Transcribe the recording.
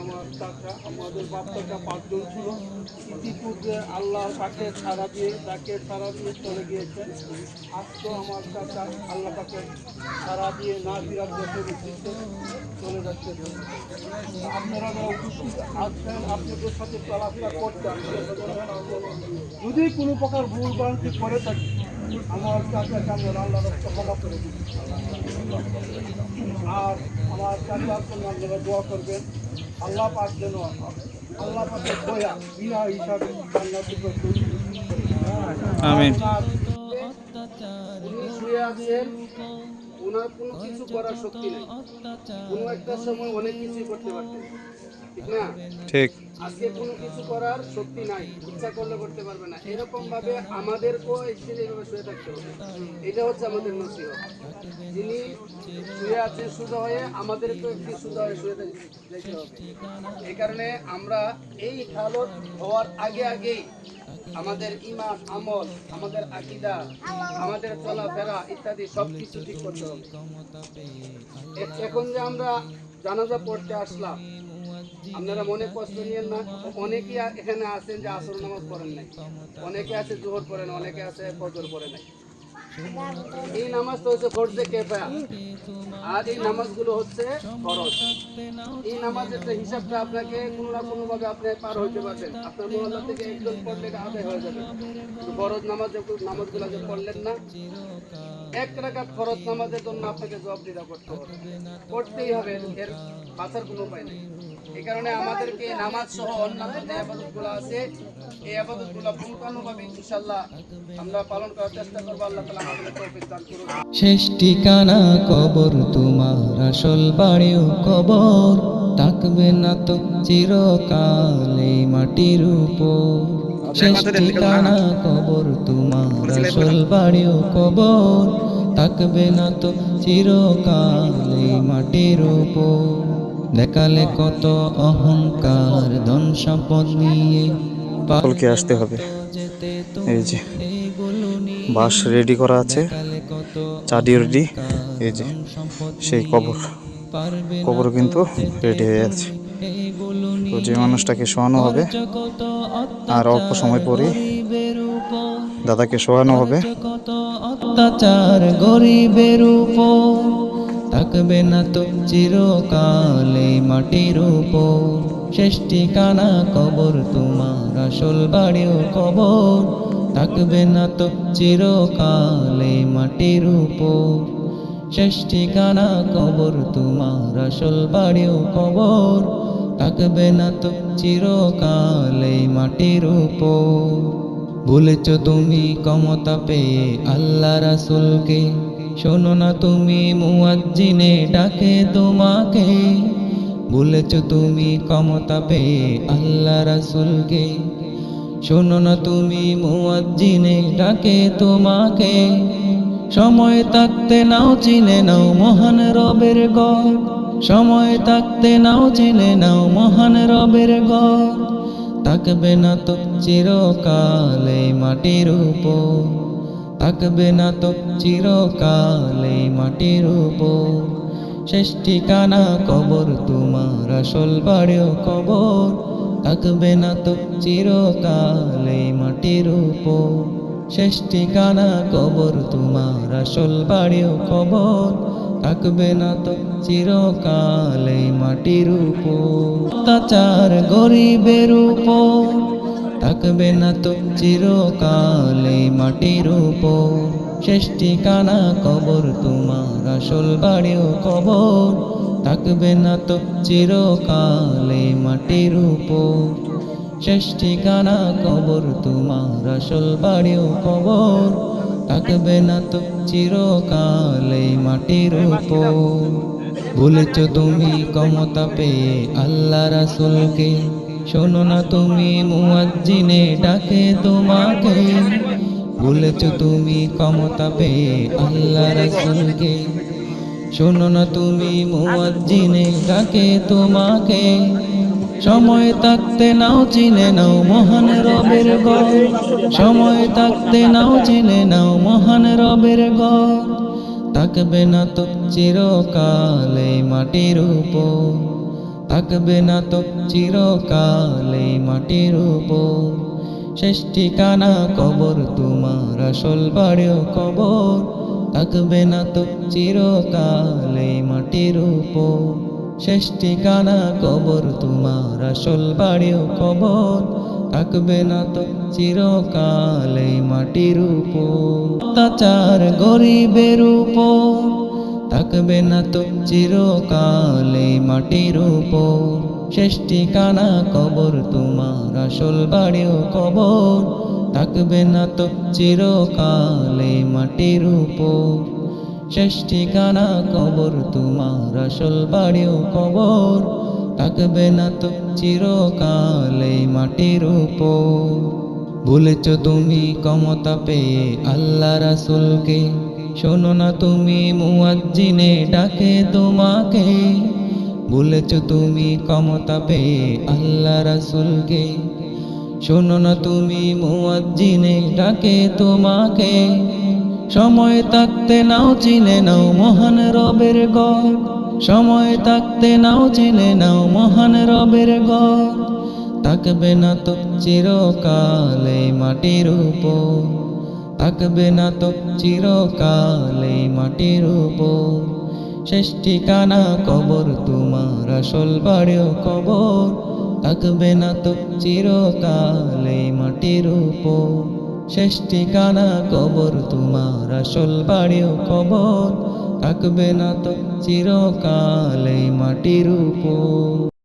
আমার কাকা, আমাদের বাপ কাকা 5 জন ছিল। ইতিপূর্বে আল্লাহ তাকে ছাড়া দিয়ে চলে গিয়েছেন। আজকে আমার কাকা আল্লাহ তাকে ছাড়া দিয়ে না বিরাট দেশে চলে যাচ্ছে। আপনারা যারা উপস্থিত আছেন, আপনাদের সাথে চলাফেরা করতে যদি কোনো প্রকার ভুল ভ্রান্তি করে থাকি, আমার কাকাকে আমরা আল্লাহ ক্ষমা করে দিই। আর আমার কাকার জন্য আপনারা দোয়া করবেন, আল্লাহ পাক যেন আল্লাহ পাকের দয়া বিনা হিসাবে আমিন। শুয়ে আছেন, ওনার কোনো কিছু করার শক্তি নেই। কোনো একটা সময় অনেক কিছুই করতে পারতেন, ঠিক না? ঠিক। আজকে কোনো কিছু করার শক্তি নাই, ইচ্ছা করলে করতে পারবে না। এরকম ভাবে আমাদেরকেও এইভাবে শুয়ে থাকতে হবে। এটা হচ্ছে আমাদের নসিহত। যিনি শুয়ে আছে সোজা হয়ে, আমাদেরকেও একটি সোজা হয়ে শুয়ে যেতে হবে। এই কারণে আমরা এই হালত হওয়ার আগেই আমাদের ঈমান, আমল, আমাদের আকীদা, আমাদের চলাফেরা ইত্যাদি সবকিছু ঠিক করতে হবে। এখন যে আমরা জানাজা পড়তে আসলাম, আপনারা মনে কষ্ট নিয়েন না। অনেকেই এখানে আছেন যে আসর নামাজ পড়েন নাই, অনেকে আছে জোহর পড়েন, অনেকে আছে ফজর পড়ে নাই। এই নামাজটা হচ্ছে ফরজে কিফায়া, আর এই নামাজগুলো হচ্ছে ফরজ। এই নামাজের হিসাবটা আপনাকে কোনো না কোনো ভাবে আপনি পার হইতে পারবেন। আপনার মহল্লা থেকে একজন পড়লে এটা আদায় হয়ে যাবে। ফরজ নামাজগুলো যে পড়লেন না, 1 রাকাত ফরজ নামাজের জন্য আপনাকে জবাবদিহি করতে হবে, করতেই হবে, এর বাঁচার কোনো উপায় নেই। এই কারণে আমাদেরকে নামাজ সহ অন্যান্য যে ইবাদতগুলো আছে, এই ইবাদতগুলো পূর্ণাঙ্গভাবে ইনশাআল্লাহ আমরা পালন করার চেষ্টা করব। আল্লাহ তাআলা আমাদের তৌফিক দান করুন। শেষ ঠিকানা কবর তোমার, আসল বাড়িও কবর, থাকবে না তো চিরকাল এই মাটির উপর। শেষ ঠিকানা কবর তোমার, আসল বাড়িও কবর, থাকবে না তো চিরকাল এই মাটির উপর। দেখালে কত অহংকার, ধন সম্পদ নিয়ে সকলকে আসতে হবে। এই যে বাঁশ রেডি করা আছে, চাটি রেডি। এই যে সেই কবর কিন্তু রেডি হয়ে আছে। তো যে মানুষটাকে শোয়ানো হবে, আর অল্প সময় পরেই দাদাকে শোয়ানো হবে। অত্যাচার গরিবের উপর, থাকবে না তো চিরকাল এই মাটির উপর। শেষ ঠিকানা কবর তোমার, আসল বাড়িও কবর, থাকবে না তো চিরকাল এই মাটির উপর। শেষ ঠিকানা কবর তোমার, আসল বাড়িও কবর, থাকবে না তো চিরকাল এই মাটির উপর। ভুলেছ তুমি ক্ষমতা পেয়ে আল্লাহ রাসূলকে, শোনো না তুমি মুয়াজ্জিনে ডাকে তোমাকে। ভুলেছ তুমি ক্ষমতা পেয়ে আল্লাহ রাসূলকে, শোনো না তুমি মুয়াজ্জিনে ডাকে তোমাকে। সময় থাকতে নাও চিনে নাও মহান রবের ঘর, সময় থাকতে নাও চিনে নাও মহান রবের ঘর, থাকবে না তো চিরকাল এই মাটির উপর, থাকবে না তো চিরকাল এই মাটির উপর। শেষ ঠিকানা কবর তোমার, আসল বাড়িও কবর, থাকবে না তো চিরকাল এই মাটির উপর। শেষ ঠিকানা কবর তোমার, আসল বাড়িও কবর, থাকবে না তো চিরকাল এই মাটির উপর। অত্যাচার গরিবের উপর, থাকবে না তো চিরকাল এই মাটির উপর। শেষ ঠিকানা কবর তোমার, আসল বাড়িও কবর, থাকবে না তো চিরকাল এই মাটির উপর। শেষ ঠিকানা কবর তোমার, আসল বাড়িও কবর, থাকবে না তো চিরকাল এই মাটির উপর। ভুলেছ তুমি ক্ষমতা পেয়ে আল্লাহ রাসূলকে, শোনো না তুমি মুয়াজ্জিনে ডাকে তোমাকে। ভুলেছ তুমি ক্ষমতা পেয়ে আল্লাহ রাসূলকে, শোনো না তুমি মুয়াজ্জিনে ডাকে তোমাকে। সময় থাকতে নাও চিনে নাও মহান রবের ঘর, সময় থাকতে নাও চিনে নাও মহান রবের ঘর, থাকবে না তো চিরকাল এই মাটির উপর, থাকবে না তো চিরকাল এই মাটির উপর। শেষ ঠিকানা কবর তোমার, আসল বাড়িও কবর, থাকবে না তো চিরকাল এই মাটির উপর। শেষ ঠিকানা কবর তোমার, আসল বাড়িও কবর, থাকবে না তো চিরকাল এই মাটির উপর। অত্যাচার গরিবের উপর, থাকবে না তো চিরকাল এই মাটির উপর। শেষ ঠিকানা কবর তোমার, আসল বাড়িও কবর, থাকবে না তো চিরকাল এই মাটির উপর। শেষ ঠিকানা কবর তোমার, আসল বাড়িও কবর, থাকবে না তো চিরকাল এই মাটির উপর। ভুলেছ তুমি ক্ষমতা পেয়ে আল্লাহ রাসূলকে, শোনো না তুমি মুয়াজ্জিনে ডাকে তোমাকে। ভুলেছ তুমি ক্ষমতা পেয়ে আল্লাহ রাসূলকে, শোনো না তুমি মুয়াজ্জিনে ডাকে তোমাকে। সময় থাকতে নাও চিনে নাও মহান রবের ঘর, সময় থাকতে নাও চিনে নাও মহান রবের ঘর, থাকবে না তো চিরকাল এই মাটির উপর, থাকবে না তো চিরকাল এই মাটির উপর। শেষ ঠিকানা কবর তোমার, আসল বাড়িও কবর, থাকবে না তো চিরকাল এই মাটির উপর। শেষ ঠিকানা কবর তোমার, আসল বাড়িও কবর, থাকবে না তো চিরকাল এই মাটির উপর।